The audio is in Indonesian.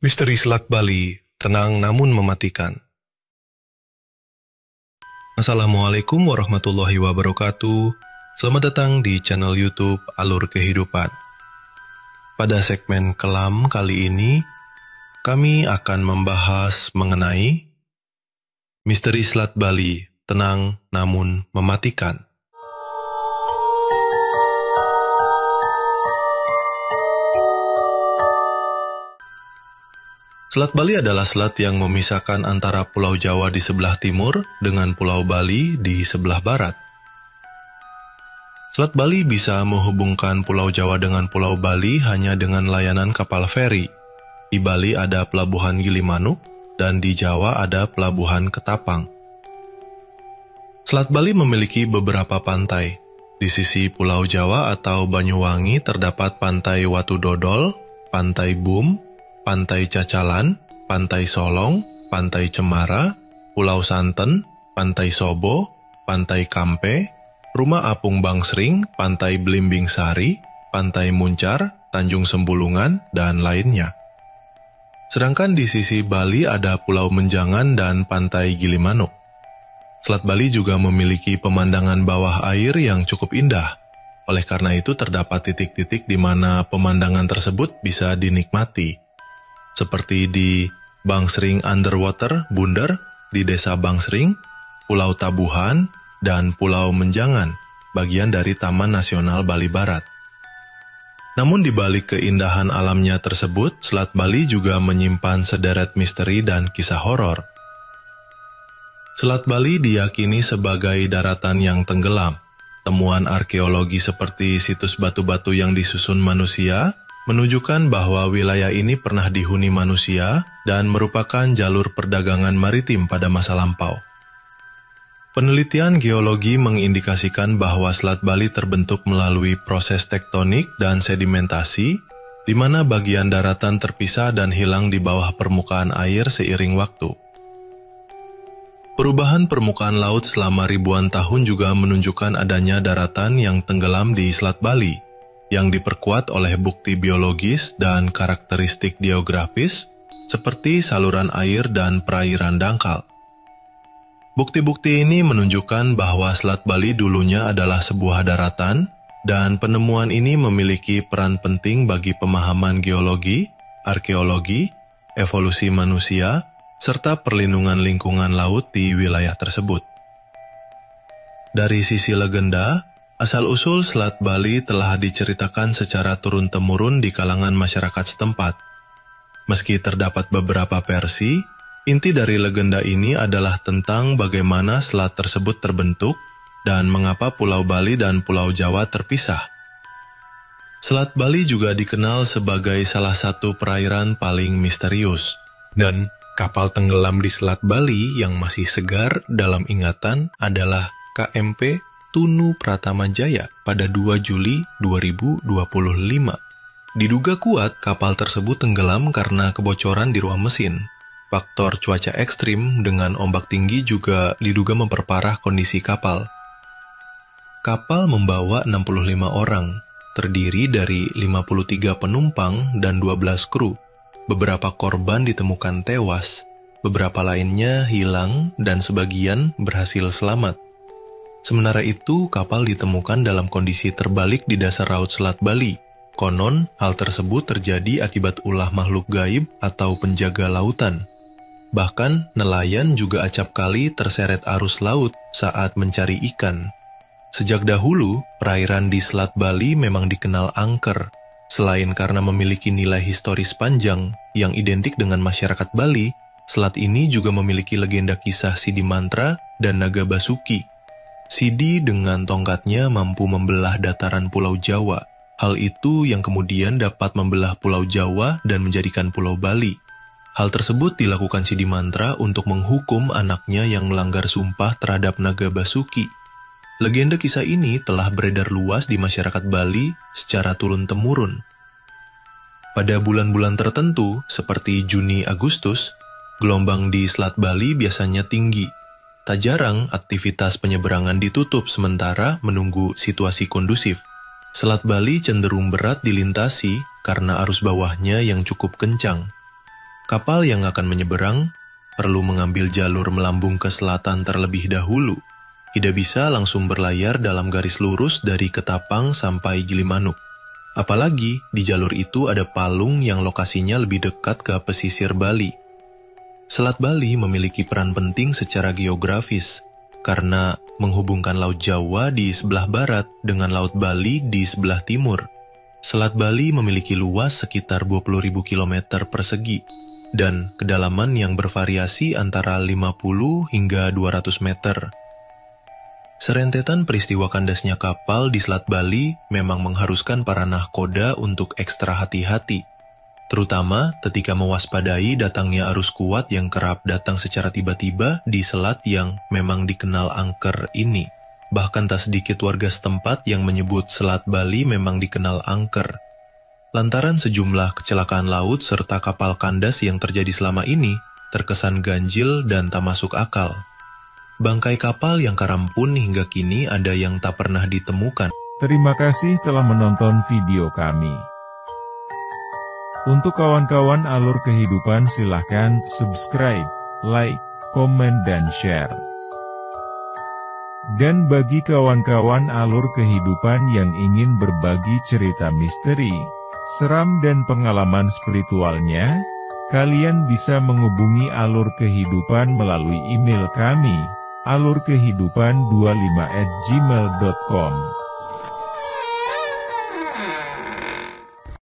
Misteri Selat Bali, tenang namun mematikan. Assalamualaikum warahmatullahi wabarakatuh. Selamat datang di channel YouTube Alur Kehidupan. Pada segmen kelam kali ini, kami akan membahas mengenai Misteri Selat Bali, tenang namun mematikan. Selat Bali adalah selat yang memisahkan antara Pulau Jawa di sebelah timur dengan Pulau Bali di sebelah barat. Selat Bali bisa menghubungkan Pulau Jawa dengan Pulau Bali hanya dengan layanan kapal feri. Di Bali ada pelabuhan Gilimanuk dan di Jawa ada pelabuhan Ketapang. Selat Bali memiliki beberapa pantai. Di sisi Pulau Jawa atau Banyuwangi terdapat Pantai Watu Dodol, Pantai Bum, Pantai Cacalan, Pantai Solong, Pantai Cemara, Pulau Santen, Pantai Sobo, Pantai Kampe, Rumah Apung Bangsring, Pantai Belimbing Sari, Pantai Muncar, Tanjung Sembulungan, dan lainnya. Sedangkan di sisi Bali ada Pulau Menjangan dan Pantai Gilimanuk. Selat Bali juga memiliki pemandangan bawah air yang cukup indah. Oleh karena itu terdapat titik-titik di mana pemandangan tersebut bisa dinikmati. Seperti di Bangsring Underwater Bunder, di Desa Bangsring, Pulau Tabuhan, dan Pulau Menjangan, bagian dari Taman Nasional Bali Barat. Namun di balik keindahan alamnya tersebut, Selat Bali juga menyimpan sederet misteri dan kisah horor. Selat Bali diyakini sebagai daratan yang tenggelam. Temuan arkeologi seperti situs batu-batu yang disusun manusia menunjukkan bahwa wilayah ini pernah dihuni manusia dan merupakan jalur perdagangan maritim pada masa lampau. Penelitian geologi mengindikasikan bahwa Selat Bali terbentuk melalui proses tektonik dan sedimentasi, di mana bagian daratan terpisah dan hilang di bawah permukaan air seiring waktu. Perubahan permukaan laut selama ribuan tahun juga menunjukkan adanya daratan yang tenggelam di Selat Bali, yang diperkuat oleh bukti biologis dan karakteristik geografis seperti saluran air dan perairan dangkal. Bukti-bukti ini menunjukkan bahwa Selat Bali dulunya adalah sebuah daratan, dan penemuan ini memiliki peran penting bagi pemahaman geologi, arkeologi, evolusi manusia, serta perlindungan lingkungan laut di wilayah tersebut. Dari sisi legenda, asal-usul Selat Bali telah diceritakan secara turun-temurun di kalangan masyarakat setempat. Meski terdapat beberapa versi, inti dari legenda ini adalah tentang bagaimana selat tersebut terbentuk dan mengapa Pulau Bali dan Pulau Jawa terpisah. Selat Bali juga dikenal sebagai salah satu perairan paling misterius. Dan kapal tenggelam di Selat Bali yang masih segar dalam ingatan adalah KMP Tunu Pratama Jaya pada 2 Juli 2025. Diduga kuat kapal tersebut tenggelam karena kebocoran di ruang mesin. Faktor cuaca ekstrim dengan ombak tinggi juga diduga memperparah kondisi kapal. Kapal membawa 65 orang, terdiri dari 53 penumpang dan 12 kru. Beberapa korban ditemukan tewas, beberapa lainnya hilang dan sebagian berhasil selamat. Sementara itu, kapal ditemukan dalam kondisi terbalik di dasar Laut Selat Bali. Konon, hal tersebut terjadi akibat ulah makhluk gaib atau penjaga lautan. Bahkan, nelayan juga acap kali terseret arus laut saat mencari ikan. Sejak dahulu, perairan di Selat Bali memang dikenal angker. Selain karena memiliki nilai historis panjang yang identik dengan masyarakat Bali, selat ini juga memiliki legenda kisah Sidi Mantra dan Naga Basuki. Sidi dengan tongkatnya mampu membelah dataran Pulau Jawa. Hal itu yang kemudian dapat membelah Pulau Jawa dan menjadikan Pulau Bali. Hal tersebut dilakukan Sidi Mantra untuk menghukum anaknya yang melanggar sumpah terhadap Naga Basuki. Legenda kisah ini telah beredar luas di masyarakat Bali secara turun-temurun. Pada bulan-bulan tertentu, seperti Juni-Agustus, gelombang di Selat Bali biasanya tinggi. Tak jarang aktivitas penyeberangan ditutup sementara menunggu situasi kondusif. Selat Bali cenderung berat dilintasi karena arus bawahnya yang cukup kencang. Kapal yang akan menyeberang perlu mengambil jalur melambung ke selatan terlebih dahulu. Tidak bisa langsung berlayar dalam garis lurus dari Ketapang sampai Gilimanuk. Apalagi di jalur itu ada palung yang lokasinya lebih dekat ke pesisir Bali. Selat Bali memiliki peran penting secara geografis karena menghubungkan Laut Jawa di sebelah barat dengan Laut Bali di sebelah timur. Selat Bali memiliki luas sekitar 20.000 km persegi dan kedalaman yang bervariasi antara 50 hingga 200 meter. Serentetan peristiwa kandasnya kapal di Selat Bali memang mengharuskan para nahkoda untuk ekstra hati-hati, terutama ketika mewaspadai datangnya arus kuat yang kerap datang secara tiba-tiba di selat yang memang dikenal angker ini. Bahkan tak sedikit warga setempat yang menyebut Selat Bali memang dikenal angker. Lantaran sejumlah kecelakaan laut serta kapal kandas yang terjadi selama ini terkesan ganjil dan tak masuk akal. Bangkai kapal yang karam pun hingga kini ada yang tak pernah ditemukan. Terima kasih telah menonton video kami. Untuk kawan-kawan alur kehidupan silahkan subscribe, like, komen dan share. Dan bagi kawan-kawan alur kehidupan yang ingin berbagi cerita misteri, seram dan pengalaman spiritualnya, kalian bisa menghubungi alur kehidupan melalui email kami, alurkehidupan25@gmail.com.